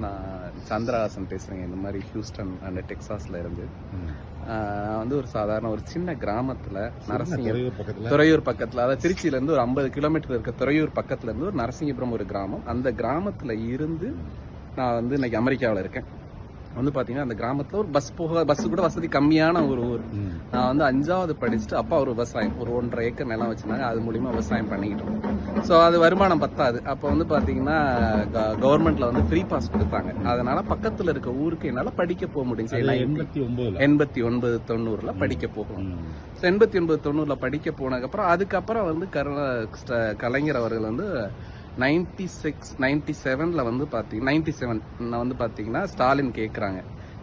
நான் சந்திரஹாசன் பேசுகிறேங்க. இந்த மாதிரி ஹியூஸ்டன் அண்ட் டெக்சாஸில் இருந்து. நான் வந்து ஒரு சாதாரண ஒரு சின்ன கிராமத்தில் துறையூர் பக்கத்தில், அதாவது திருச்சியிலேருந்து ஒரு 50 கிலோமீட்டர் இருக்க துறையூர் பக்கத்துலேருந்து ஒரு நரசிங்கபுரம் ஒரு கிராமம். அந்த கிராமத்தில் இருந்து நான் வந்து இன்னைக்கு அமெரிக்காவில் இருக்கேன். வந்து பார்த்தீங்கன்னா அந்த கிராமத்தில் ஒரு பஸ் கூட வசதி கம்மியான ஒரு ஊர். நான் வந்து 5வது படிச்சுட்டு அப்பா ஒரு விவசாயம், ஒரு 1.5 ஏக்கர் நிலம் வச்சுருந்தாங்க. அது மூலிமா விவசாயம் பண்ணிக்கிட்டோம். ஸோ அது வருமானம் பத்தாது. அப்போ வந்து பார்த்தீங்கன்னா கவர்மெண்ட்ல வந்து ஃப்ரீ பாஸ் கொடுத்தாங்க. அதனால பக்கத்தில் இருக்க ஊருக்கு என்னால் படிக்க போக முடிஞ்சு. 89, 90 படிக்க போகணும். ஸோ 89, 90 படிக்க போனதுக்கப்புறம் அதுக்கப்புறம் வந்து கலைஞர் அவர்கள் வந்து 97 வந்து பார்த்தீங்கன்னா ஸ்டாலின் கேட்குறாங்க,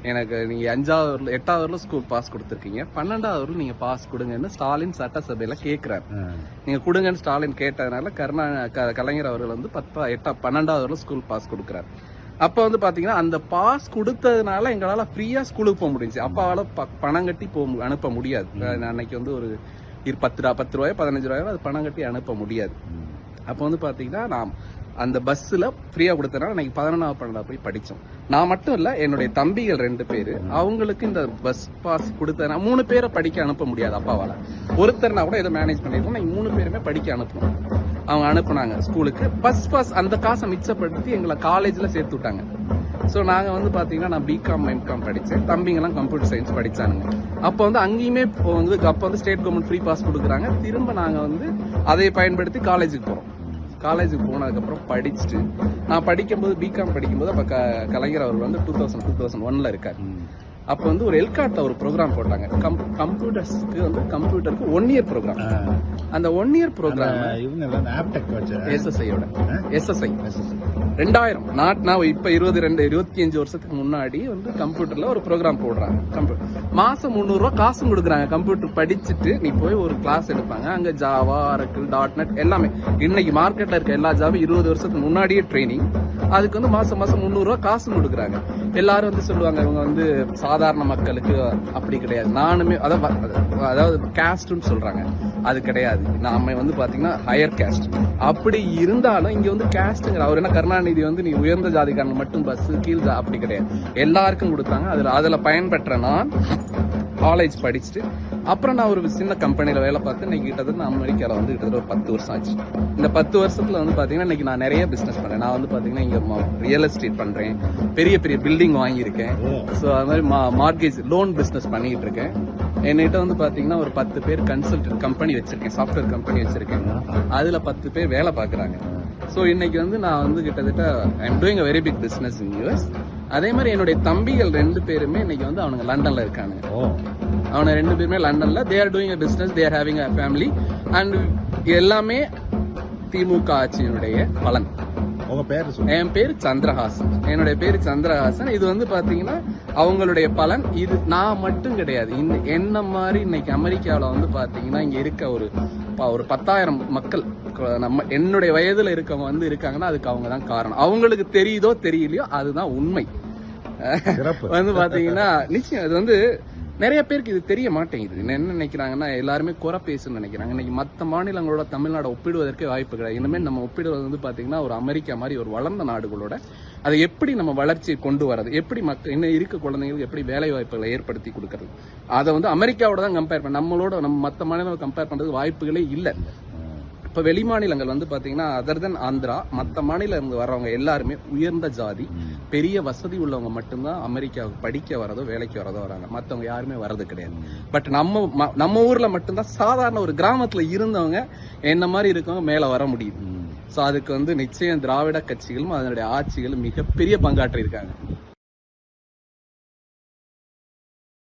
எனக்கு நீங்கள் 8வது ஸ்கூல் பாஸ் கொடுத்துருக்கீங்க, 12வது நீங்கள் பாஸ் கொடுங்கன்னு ஸ்டாலின் சட்டசபையில் கேட்குறாரு. நீங்கள் கொடுங்கன்னு ஸ்டாலின் கேட்டதுனால கலைஞர் அவர்கள் வந்து 12வது ஸ்கூல் பாஸ் கொடுக்குறாரு. அப்போ வந்து பார்த்தீங்கன்னா அந்த பாஸ் கொடுத்ததுனால எங்களால் ஃப்ரீயாக ஸ்கூலுக்கு போக முடிஞ்சு. அப்பாவால் பணம் கட்டி அனுப்ப முடியாது. அன்னைக்கு வந்து ஒரு 10 ரூபாயோ 15 ரூபாயோ அது பணம் கட்டி அனுப்ப முடியாது. அப்போ வந்து பார்த்தீங்கன்னா நான் அந்த பஸ்ஸில் ஃப்ரீயாக கொடுத்தனால அன்னைக்கு 11வது 12வது போய் படித்தோம். நான் மட்டும் இல்லை, என்னுடைய தம்பிகள் 2 பேர், அவங்களுக்கு இந்த பஸ் பாஸ் கொடுத்தனா 3 பேரை படிக்க அனுப்ப முடியாது அப்பாவால். ஒருத்தர்னா கூட ஏதோ மேனேஜ் பண்ணியிருக்கோம். நீங்கள் 3 பேருமே படிக்க அனுப்பணும். அவங்க அனுப்புனாங்க ஸ்கூலுக்கு. பஸ் பாஸ் அந்த காசை மிச்சப்படுத்தி எங்களை காலேஜில் சேர்த்து விட்டாங்க. ஸோ நாங்கள் வந்து பார்த்தீங்கன்னா நான் பிகாம் எம்காம் படித்தேன். தம்பிங்கெல்லாம் கம்ப்யூட்டர் சயின்ஸ் படித்தானுங்க. அப்போ வந்து அங்கேயுமே அப்போ வந்து ஸ்டேட் கவர்மெண்ட் ஃப்ரீ பாஸ் கொடுக்குறாங்க. திரும்ப நாங்கள் வந்து அதை பயன்படுத்தி காலேஜுக்கு போகிறோம். காலேஜுக்கு போனதுக்கப்புறம் படிச்சுட்டு நான் படிக்கும்போது பிகாம் படிக்கும்போது அப்போ கலைஞர் அவர் வந்து 2001 இருக்கார். அப்போ வந்து ஒரு எல்காட்டில் ஒரு ப்ரோக்ராம் போட்டாங்க. கம்ப்யூட்டருக்கு 1 இயர் ப்ரோக்ராம். அந்த 1 இயர் ப்ரோக்ராம் எஸ்எஸ்ஐ 2000 நான் இப்போ 25 வருஷத்துக்கு முன்னாடி வந்து கம்ப்யூட்டர்ல ஒரு ப்ரோக்ராம் போடுறாங்க. மாசம் 300 ரூபா காசும் கொடுக்குறாங்க. கம்ப்யூட்டர் படிச்சுட்டு நீ போய் ஒரு கிளாஸ் எடுப்பாங்க. அங்க ஜாவா, ஆரக்கிள், .NET எல்லாமே இன்னைக்கு மார்க்கெட்ல இருக்க எல்லா ஜாவும் 20 வருஷத்துக்கு முன்னாடியே ட்ரைனிங். அதுக்கு வந்து மாசம் 300 ரூபா காசும் கொடுக்குறாங்க. எல்லாரும் வந்து சொல்லுவாங்க இவங்க வந்து சாதாரண மக்களுக்கு. அப்படி கிடையாது. நானுமே அதாவது கேஸ்ட்னு சொல்றாங்க, அது கிடையாது. நாம வந்து பாத்தீங்கன்னா ஹையர் கேஸ்ட். அப்படி இருந்தாலும் இங்க வந்து கேஸ்ட்ங்கிற அவர் என்ன கருணாநிதி வந்து நீ உயர்ந்த ஜாதிக்காரங்க மட்டும் பஸ் கீழ் அப்படி கிடையாது, எல்லாருக்கும் கொடுத்தாங்க. அதுல பயன்பெற்ற நான் காலேஜ் படிச்சுட்டு அப்புறம் நான் ஒரு சின்ன கம்பெனியில் வேலை பார்த்து இன்னைக்கு கிட்டத்தட்ட நான் அமெரிக்காவில் வந்து கிட்டத்தட்ட ஒரு 10 வருஷம் ஆச்சு. இந்த 10 வருஷத்துல வந்து பார்த்தீங்கன்னா இன்னைக்கு நான் நிறைய பிஸ்னஸ் பண்ணுறேன். நான் வந்து பார்த்தீங்கன்னா இங்கே ரியல் எஸ்டேட் பண்ணுறேன், பெரிய பெரிய பில்டிங் வாங்கியிருக்கேன். ஸோ அது மாதிரி மார்கேஜ் லோன் பிஸ்னஸ் பண்ணிக்கிட்டு இருக்கேன். என்கிட்ட வந்து பார்த்தீங்கன்னா ஒரு 10 பேர் கன்சல்டன்ட் கம்பெனி வச்சிருக்கேன், சாஃப்ட்வேர் கம்பெனி வச்சிருக்கேன். அதில் 10 பேர் வேலை பார்க்குறாங்க. ஸோ இன்னைக்கு வந்து நான் வந்து கிட்டத்தட்ட I am doing a very big business in US. அதே மாதிரி என்னுடைய தம்பிகள் 2 பேருமே இன்னைக்கு வந்து அவனுங்க லண்டன்ல இருக்கானுங்க. அவனை 2 பேருமே லண்டன்ல they are doing a business, they are having a family. And எல்லாமே திமுக ஆட்சியினுடைய பலன். என் பேர் சந்திரஹாசன். என்னுடைய பேர் சந்திரஹாசன். இது வந்து பாத்தீங்கன்னா அவங்களுடைய பலன். இது நான் மட்டும் கிடையாது. என்ன மாதிரி இன்னைக்கு அமெரிக்காவில் வந்து பாத்தீங்கன்னா இங்க இருக்க ஒரு 10,000 மக்கள் என்னுடைய வயதுல இருக்கவங்க வந்து இருக்காங்கன்னா அதுக்கு அவங்க தான் காரணம். அவங்களுக்கு தெரியுதோ தெரியலையோ அதுதான் உண்மை. வந்து பாத்தீங்கன்னா நிச்சயம் இது வந்து நிறைய பேருக்கு இது தெரிய மாட்டேங்குது. என்ன நினைக்கிறாங்கன்னா எல்லாருமே குறை பேசுன்னு நினைக்கிறாங்க. இன்னைக்கு மற்ற மாநிலங்களோட தமிழ்நாடு ஒப்பிடுவதற்கே வாய்ப்பு கிடையாது. இனிமேல் நம்ம ஒப்பிடுவது வந்து பாத்தீங்கன்னா ஒரு அமெரிக்கா மாதிரி ஒரு வளர்ந்த நாடுகளோட அதை எப்படி நம்ம வளர்ச்சியை கொண்டு வரது, எப்படி இன்னும் இருக்க குழந்தைங்களுக்கு எப்படி வேலை வாய்ப்புகளை ஏற்படுத்தி கொடுக்கறது, அதை வந்து அமெரிக்காவோட தான் கம்பேர் பண்ண, நம்மளோட நம்ம மற்ற மாநிலங்களை கம்பேர் பண்றது வாய்ப்புகளே இல்லை. இப்போ வெளி மாநிலங்கள் வந்து பார்த்தீங்கன்னா அதர் தென் ஆந்திரா, மற்ற மாநிலம் இருந்து வர்றவங்க எல்லாருமே உயர்ந்த ஜாதி, பெரிய வசதி உள்ளவங்க மட்டும்தான் அமெரிக்காவுக்கு படிக்க வரதோ வேலைக்கு வரதோ வராங்க. மற்றவங்க யாருமே வர்றது கிடையாது. பட் நம்ம ஊர்ல மட்டும்தான் சாதாரண ஒரு கிராமத்துல இருந்தவங்க என்ன மாதிரி இருக்கவங்க மேல வர முடியுது. ஸோ அதுக்கு வந்து நிச்சயம் திராவிட கட்சிகளும் அதனுடைய ஆட்சிகளும் மிகப்பெரிய பங்காற்றி இருக்காங்க.